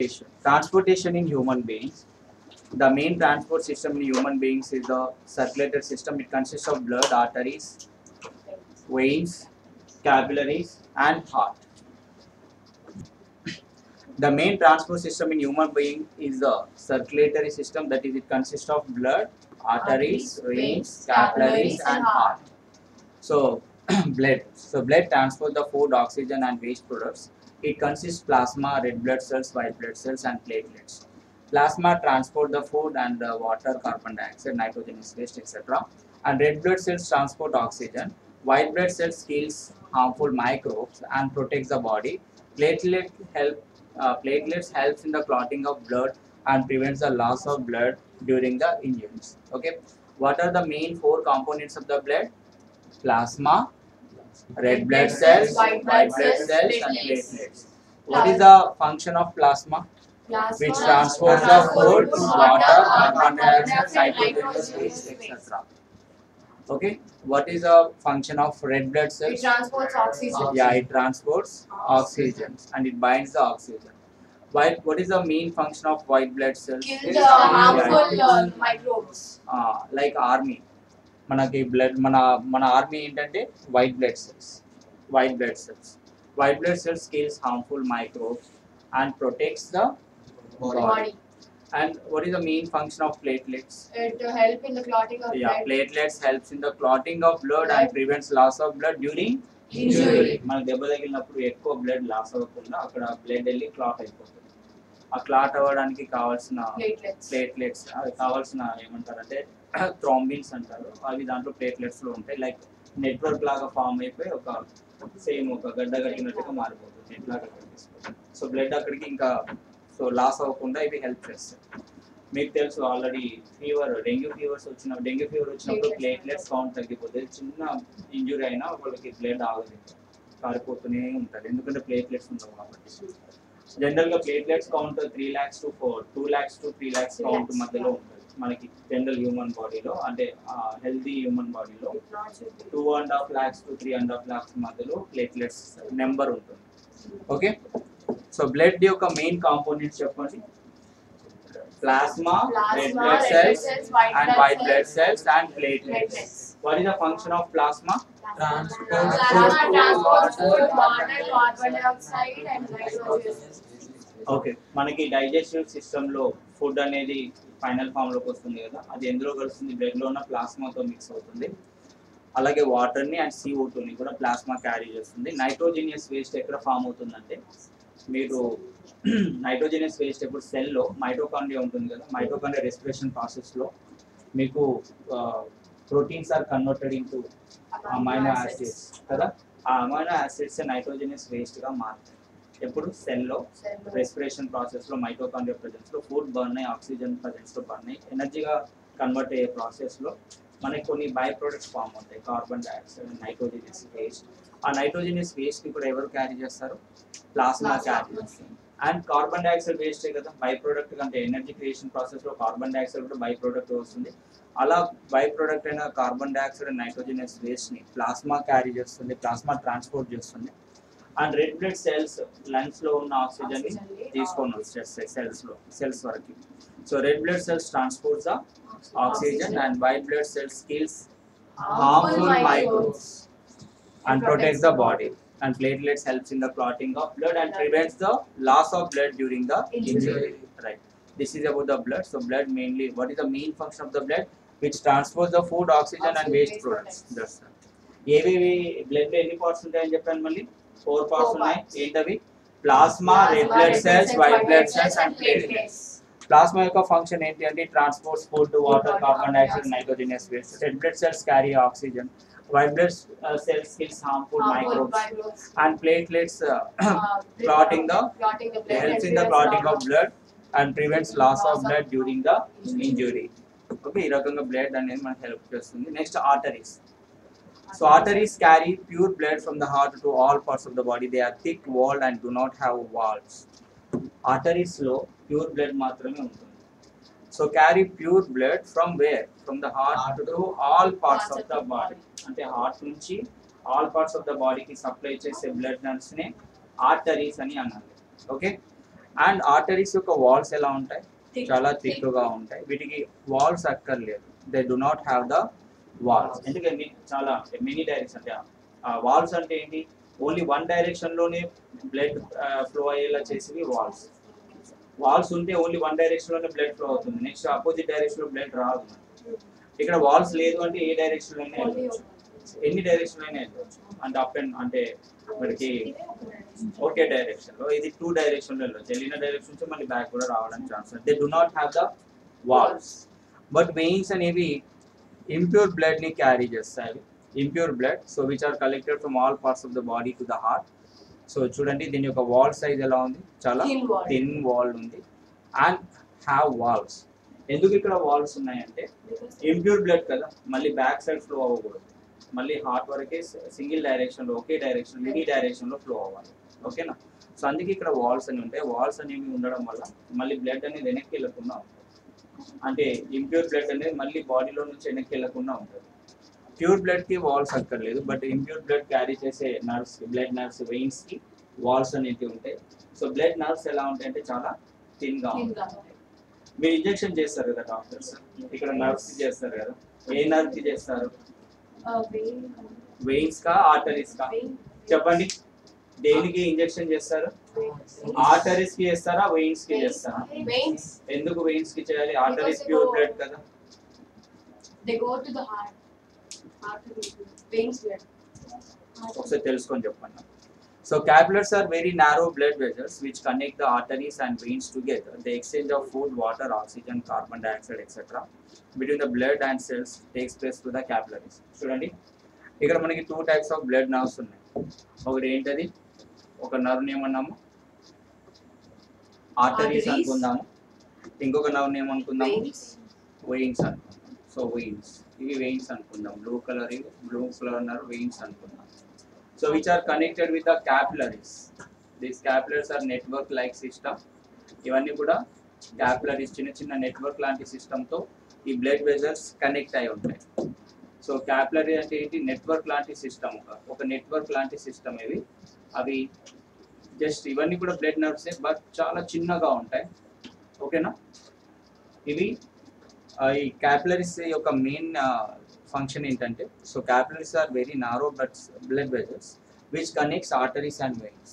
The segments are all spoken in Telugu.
Transportation in human beings. The main transport system in human beings is the circulatory system. It consists of blood, arteries, veins, capillaries, and heart. The main transport system in human being is the circulatory system. That is, it consists of blood, arteries, veins, capillaries, and heart. So, blood. So, blood transports the food, oxygen, and waste products. It consists plasma, red blood cells, white blood cells, and platelets. Plasma transport the food and the water, carbon dioxide, nitrogenous waste, etc. And red blood cells transport oxygen. White blood cells kills harmful microbes and protects the body. Platelets helps in the clotting of blood and prevents the loss of blood during the injuries. Okay, what are the main four components of the blood? Plasma, red blood cells, white blood cells, and platelets. What is the function of plasma? Which transports the food, water, carbon dioxide, nitrogen, waste, etc. Okay. What is the function of red blood cells? It transports oxygen. Yeah, it transports oxygen and it binds the oxygen. What is the main function of white blood cells? Kill the harmful microbes. Like army. మనకి బ్లడ్ మన ఆర్మీ ఏంటంటే white blood cells kills harmful microbes and protects the body. And what is the main function of platelets? It help in the clotting of blood. Platelets helps in the clotting of blood and prevents loss of blood during injury. మనకు దెబ్బ తగిలినప్పుడు ఎక్కువ బ్లడ్ లాస్ అవ్వకుండా అక్కడ బ్లడ్ వెళ్ళి క్లాట్ అయిపోతుంది. ఆ క్లాట్ అవ్వడానికి కావాల్సిన ప్లేట్లెట్స్ కావాల్సిన ఏమంటారంటే థ్రోంబిన్స్ అంటారు. అవి దాంట్లో ప్లేట్లెట్స్ లో ఉంటాయి. లైక్ నెట్వర్క్ లాగా ఫామ్ అయిపోయి ఒక సేమ్ ఒక గడ్డ కట్టినట్టుగా మారిపోతుంది. నెట్ లాగా కనిపిస్తుంది. సో బ్లడ్ అక్కడికి ఇంకా సో లాస్ అవ్వకుండా ఇవి హెల్ప్ చేస్తాయి. మీకు తెలుసు ఆల్రెడీ డెంగ్యూ ఫీవర్ వచ్చినప్పుడు ప్లేట్లెట్స్ కౌంట్ తగ్గిపోతుంది. చిన్న ఇంజురీ అయినా వాళ్ళకి బ్లడ్ ఆగదు, కారిపోతూనే ఉంటుంది. ఎందుకంటే ప్లేట్లెట్స్ ఉండవు కాబట్టి. జనరల్ గా platelets count 3 lakhs to 2 lakhs to 3 lakhs count మధ్యలో ఉంటుంది మనకి జనరల్ హ్యూమన్ బాడీలో. అంటే హెల్తీ హ్యూమన్ బాడీలో 2.5 lakhs to 3.5 lakhs మధ్యలో ప్లేట్లెట్స్ నెంబర్ ఉంటుంది. ఓకే, సో బ్లడ్ యొక్క మెయిన్ కాంపోనెంట్స్ చెప్పండి. Plasma, red blood cells, and white blood cells, and platelets. What is the function of plasma? Transports food, water, carbon dioxide, and nitrogen. Okay, మనకి డైజెస్టివ్ సిస్టమ్ లో ఫుడ్ అనేది ఫైనల్ ఫామ్ లోకి వస్తుంది కదా, అది ఎందులో కలుస్తుంది? బ్లడ్ లో ఉన్న ప్లాస్మాతో మిక్స్ అవుతుంది. అలాగే వాటర్ ని అండ్ CO2 ని కూడా ప్లాస్మా క్యారీ చేస్తుంది. నైట్రోజనియస్ వేస్ట్ ఎక్కడ ఫామ్ అవుతుందంటే, మీరు నైట్రోజనియస్ వేస్ట్ ఎప్పుడు సెల్లో మైటోకాండ్రియా ఉంటుంది కదా, మైటోకాండ్రియా రెస్పిరేషన్ ప్రాసెస్లో మీకు proteins are converted into amino acids కదా. ఆ అమైనో యాసిడ్స్ నైట్రోజనియస్ వేస్ట్గా మారుతాయి. ఎప్పుడు సెల్లో రెస్పిరేషన్ ప్రాసెస్లో మైటోకాండ్రియా ప్రజెన్స్లో ఫుడ్ బర్న్ అయ్యి ఆక్సిజన్ ప్రజెన్స్లో బర్న్ అయ్యి ఎనర్జీగా కన్వర్ట్ అయ్యే ప్రాసెస్లో మనకి కొన్ని బై ప్రొడక్ట్స్ ఫామ్ అవుతాయి. Carbon dioxide, nitrogenous waste. ఆ నైట్రోజనియస్ వేస్ట్ ఇప్పుడు ఎవరు క్యారీ చేస్తారు? ప్లాస్మా క్యారీ చేస్తుంది. అండ్ కార్బన్ డైఆక్సైడ్ వేస్టే కదా బై ప్రోడక్ట్. అంటే ఎనర్జీ క్రియేషన్ ప్రాసెస్లో కార్బన్ డైఆక్సైడ్ కూడా బై ప్రోడక్ట్ వస్తుంది. అలా బై ప్రోడక్ట్ అయిన కార్బన్ డైఆక్సైడ్ అండ్ నైట్రోజనియస్ వేస్ట్ని ప్లాస్మా క్యారీ చేస్తుంది, ప్లాస్మా ట్రాన్స్పోర్ట్ చేస్తుంది. అండ్ రెడ్ బ్లడ్ సెల్స్ లంగ్స్లో ఉన్న ఆక్సిజన్ని తీసుకొని వచ్చేస్తాయి సెల్స్ వరకు. So red blood cells transports the oxygen and white blood cells kills harmful microbes and protects the body. And platelets helps in the clotting of blood and prevents the loss of blood during the injury. Right. This is about the blood. So blood mainly, what is the main function of the blood? Which transports the food, oxygen and waste products. That's right. ఏవేవి బ్లడ్ లో ఎన్ని పార్ట్స్ ఉంటాయని చెప్పాను? మళ్ళీ 4 parts ఉన్నాయి. ఏంటవి? Plasma, red blood cells, white blood cells and platelets. Plasma యొక్క ఫంక్షన్ ఏంటి అంటే transports food, water, carbon dioxide, nitrogenous waste. Red blood cells carry oxygen. White blood cells kills harmful microbes. And platelets clotting the helps in the clotting of blood and prevents loss of blood during the injury. Okay, ఈ రకంగా బ్లడ్ అనేది మనకు హెల్ప్ చేస్తుంది. Next arteries. So arteries carry pure blood from the heart to all parts of the body. They are thick walled and do not have valves. Arteries లో ప్యూర్ బ్లడ్ మాత్రమే ఉంటుంది. So carry pure blood from where? From the heart to all parts of the body. అంటే హార్ట్ నుంచి ఆల్ పార్ట్స్ ఆఫ్ ద బాడీకి సప్లై చేసే బ్లడ్ నర్వ్స్ ని ఆర్టరీస్ అని అన్నారు. ఓకే, అండ్ ఆర్టరీస్ యొక్క వాల్స్ ఎలా ఉంటాయి, Thick. చాలా థిక్గా ఉంటాయి. వీటికి వాల్స్ అక్కర్లేదు, they do not have the valves. ఎందుకంటే చాలా మెనీ డైరెక్షన్ అంటే వాల్స్ అంటే ఏంటి, ఓన్లీ వన్ డైరెక్షన్ లోనే బ్లడ్ ఫ్లో అయ్యేలా చేసేవి వాల్స్. వాల్స్ ఉంటే ఓన్లీ వన్ డైరెక్షన్ లోనే బ్లడ్ ఫ్లో అవుతుంది, నెక్స్ట్ అపోజిట్ డైరెక్షన్ లో బ్లడ్ రాదు. ఇక్కడ వాల్స్ లేదు అంటే ఏ డైరెక్షన్ లోనే వెళ్ళవచ్చు, ఎన్ని డైరెక్షన్ అయినా వెళ్ళవచ్చు. అంటే అప్ అండ్ అంటే మనకి ఒకే డైరెక్షన్ లో, ఇది 2 డైరెక్షన్ లో వెళ్ళవచ్చు, వెళ్ళిన డైరెక్షన్ నుంచి మళ్ళీ బ్యాక్ కూడా రావడానికి ఛాన్స్ ఉంది. They do not have the valves. But veins అనేవి ఇంప్యూర్ బ్లడ్ ని క్యారీ చేస్తాయి. Impure blood so which are collected from all parts of the body to the heart. So చూడండి దీని యొక్క వాల్ సైజ్ ఎలా ఉంది, చాలా Thin wall. థిన్ వాల్ ఉంది అండ్ హ్యావ్ వాల్స్. ఎందుకు ఇక్కడ వాల్స్ ఉన్నాయంటే ఇంప్యూర్ బ్లడ్ కదా, మళ్ళీ బ్యాక్ సైడ్ ఫ్లో అవ్వకూడదు, మళ్ళీ హార్ట్ వరకే సింగిల్ డైరెక్షన్ లో, ఒకే డైరెక్షన్ మినీ డైరెక్షన్ లో ఫ్లో అవ్వాలి. ఓకేనా, సో అందుకే ఇక్కడ వాల్స్ అని ఉంటాయి. వాల్స్ అనేవి ఉండడం వల్ల మళ్ళీ బ్లడ్ అనేది వెనక్కి వెళ్ళకుండా ఉంటుంది. అంటే ఇంప్యూర్ బ్లడ్ అనేది మళ్ళీ బాడీలో నుంచి వెనక్కి వెళ్ళకుండా ఉంటుంది. ప్యూర్ బ్లడ్ కి వాల్స్ అక్కర్లేదు, బట్ ఇంప్యూర్ బ్లడ్ క్యారీ చేసే నర్వ్స్, బ్లడ్ నర్వ్స్, వెయిన్స్ కి వాల్స్ అనేవి ఉంటాయి. సో బ్లడ్ నర్వ్స్ ఎలా ఉంటాయి అంటే చాలా థిన్ గా ఉంటాయి. మీరు ఇంజెక్షన్ చేస్తారు కదా డాక్టర్స్, ఇక్కడ నర్వ్స్ కి చేస్తారు కదా, ఏ నర్వ్ కి చేస్తారు, వెయిన్స్ కా ఆర్టరీస్ కా, చెప్పండి దేనికి ఇంజెక్షన్ చేస్తారు, ఆర్టరీస్ కి చేస్తారా వెయిన్స్ కి చేస్తారా? Veins. ఎందుకు వెయిన్స్ కి చేయాలి, ఆర్టరీస్ ప్యూర్ బ్లడ్ కదా. They go to the heart. Veins blood. ఒకసారి తెలుసుకొని చెప్పండి. So capillaries are very narrow blood vessels which connect the arteries and veins together. The exchange of food, water, oxygen, carbon dioxide, etc. between the blood and cells takes place through the capillaries. చూడండి ఇక్కడ మనకి 2 types of blood nerves ఉన్నాయి. ఒకటి ఏంటది, ఒక నర్వ్ ఏమన్నాము ఆర్టరీస్ అనుకుందాము, ఇంకొక నర్వ్ ఏమనుకుందాము వెయిన్స్ అనుకుందాం. సో వెయిన్స్, ఇవి వెయిన్స్ అనుకుందాం, బ్లూ కలర్ నర్వ్ వెయిన్స్ అనుకుందాం. So which are connected with the capillaries. These capillaries are network like system. ఇవన్నీ కూడా capillaries చిన్న చిన్న నెట్వర్క్ లాంటి సిస్టమ్ తో ఈ బ్లడ్ వెజల్స్ కనెక్ట్ అయి ఉంటాయి. సో క్యాపిలరీ అంటే ఏంటి, నెట్వర్క్ లాంటి సిస్టమ్, ఒక నెట్వర్క్ లాంటి సిస్టమ్ ఇవి. అవి జస్ట్ ఇవన్నీ కూడా బ్లడ్ నర్వ్సే, బట్ చాలా చిన్నగా ఉంటాయి. ఓకేనా, ఇవి ఈ క్యాపిలరీస్ యొక్క మెయిన్ ఫంక్షన్ ఏంటంటే, so capillaries are very narrow blood vessels which connects arteries and veins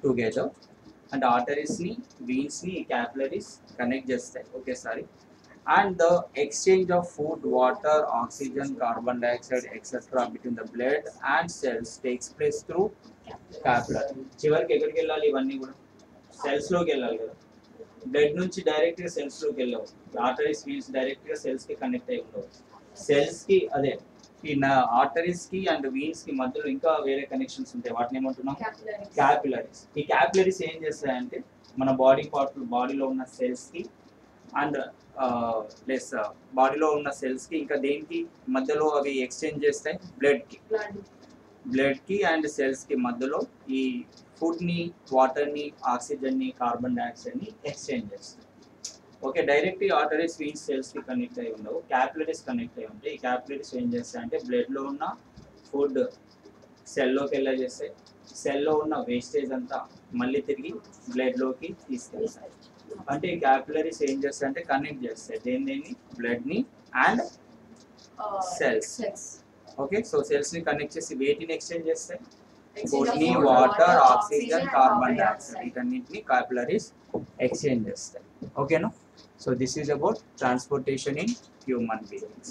together. And arteries ని వెయిన్స్ ని క్యాపిలరీస్ కనెక్ట్ చేస్తాయి ఒకేసారి. And the exchange of food, water, oxygen, carbon dioxide etcetera between the blood and cells takes place through capillary. చివరికి ఎక్కడికి వెళ్ళాలి, ఇవన్నీ కూడా సెల్స్ లోకి వెళ్ళాలి కదా. బ్లడ్ నుంచి డైరెక్ట్ గా సెల్స్ లోకి వెళ్ళవు, ఆర్టరీస్ వెయిన్స్ డైరెక్ట్ గా సెల్స్ కి కనెక్ట్ అయి ఉండవు. సెల్స్ కి అదే ఈ ఆర్టరీస్ కి అండ్ వెయిన్స్ కి మధ్యలో ఇంకా వేరే కనెక్షన్స్ ఉంటాయి, వాటిని ఏమంటున్నాం క్యాపిలరీస్. ఈ క్యాపిలరీస్ ఏం చేస్తాయంటే మన బాడీలో ఉన్న సెల్స్ కి అండ్ ప్లస్ బాడీలో ఉన్న సెల్స్ కి ఇంకా దేనికి మధ్యలో అవి ఎక్స్చేంజ్ చేస్తాయి, బ్లడ్ కి అండ్ సెల్స్ కి మధ్యలో ఈ ఫుడ్ ని, వాటర్ ని, ఆక్సిజన్ ని, కార్బన్ డైఆక్సైడ్ ని ఎక్స్చేంజ్ చేస్తాయి. Okay, direct arteries veins cells కి కనెక్ట్ అయి ఉండవు, క్యాపిలరీస్ కనెక్ట్ అయి ఉంటాయి. ఈ క్యాపిలరీస్ ఏం చేస్తాయంటే బ్లడ్ లో ఉన్న ఫుడ్ సెల్లోకి వెళ్ళజేస్తాయి, సెల్లో ఉన్న వేస్టేజ్ అంతా మళ్ళీ తిరిగి బ్లడ్ లోకి తీసుకెళ్తాయి. అంటే ఈ క్యాపిలరీస్ ఏం చేస్తాయంటే కనెక్ట్ చేస్తాయి దేన్ని, బ్లడ్ ని and cells. Okay, so cells ని కనెక్ట్ చేసి వేటిని ఎక్స్చేంజ్ చేస్తాయి, ఫుడ్ ని, వాటర్, ఆక్సిజన్, కార్బన్ డైఆక్సైడ్, వీటన్నిటిని క్యాపిలరీస్ ఎక్స్చేంజ్ చేస్తాయి. ఓకేనా, so this is about transportation in human beings.